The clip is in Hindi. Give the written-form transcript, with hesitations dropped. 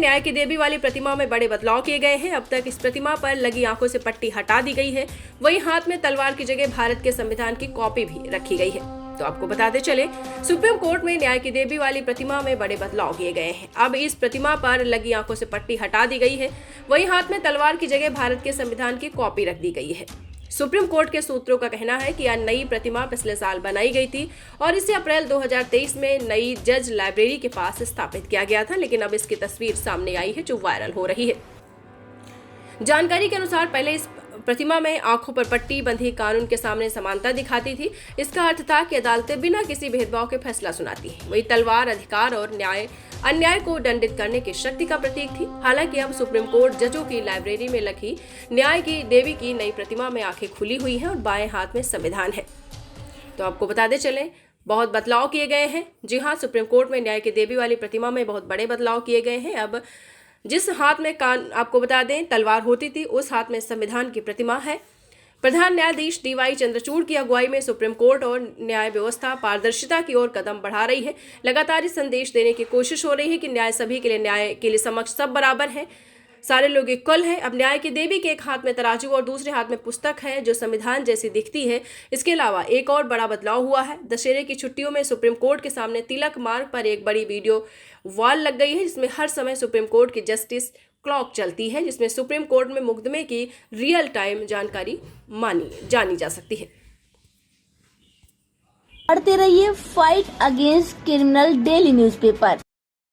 न्याय की देवी वाली प्रतिमा में बड़े बदलाव किए गए हैं। अब तक इस प्रतिमा पर लगी आंखों से पट्टी हटा दी गई है। वहीं हाथ में तलवार की जगह भारत के संविधान की कॉपी भी रखी गई है। तो आपको बताते चले, सुप्रीम कोर्ट में न्याय की देवी वाली प्रतिमा में बड़े बदलाव किए गए हैं। अब इस प्रतिमा पर लगी आंखों से पट्टी हटा दी गई है। वहीं हाथ में तलवार की जगह भारत के संविधान की कॉपी रख दी गई है। सुप्रीम कोर्ट के सूत्रों का कहना है कि यह नई प्रतिमा पिछले साल बनाई गई थी और इसे अप्रैल 2023 में नई जज लाइब्रेरी के पास स्थापित किया गया था, लेकिन अब इसकी तस्वीर सामने आई है जो वायरल हो रही है। जानकारी के अनुसार पहले इस प्रतिमा में आंखों पर पट्टी बंधी कानून के सामने समानता दिखाती थी। इसका अर्थ था कि अदालतें बिना किसी भेदभाव के फैसला सुनाती हैं। वही तलवार अधिकार और अन्याय को दंडित करने की शक्ति का प्रतीक थी। हालांकि अब सुप्रीम कोर्ट जजों की लाइब्रेरी में लगी न्याय की देवी की नई प्रतिमा में आंखें खुली हुई हैं और बाएं हाथ में संविधान है। तो आपको बताते चलें, बहुत बदलाव किए गए हैं। जी हाँ, सुप्रीम कोर्ट में न्याय की देवी वाली प्रतिमा में बहुत बड़े बदलाव किए गए हैं। अब जिस हाथ में आपको बता दें तलवार होती थी, उस हाथ में संविधान की प्रतिमा है। प्रधान न्यायाधीश DY चंद्रचूड़ की अगुवाई में सुप्रीम कोर्ट और न्याय व्यवस्था पारदर्शिता की ओर कदम बढ़ा रही है। लगातार इस संदेश देने की कोशिश हो रही है कि न्याय सभी के लिए, न्याय के लिए समक्ष सब बराबर हैं, सारे लोग इक्वल हैं। अब न्याय की देवी के एक हाथ में तराजू और दूसरे हाथ में पुस्तक है जो संविधान जैसी दिखती है। इसके अलावा एक और बड़ा बदलाव हुआ है। दशहरे की छुट्टियों में सुप्रीम कोर्ट के सामने तिलक मार्ग पर एक बड़ी वीडियो वॉल लग गई है, जिसमें हर समय सुप्रीम कोर्ट की जस्टिस क्लॉक चलती है, जिसमें सुप्रीम कोर्ट में मुकदमे की रियल टाइम जानकारी जानी जा सकती है। पढ़ते रहिए fight against criminal daily newspaper.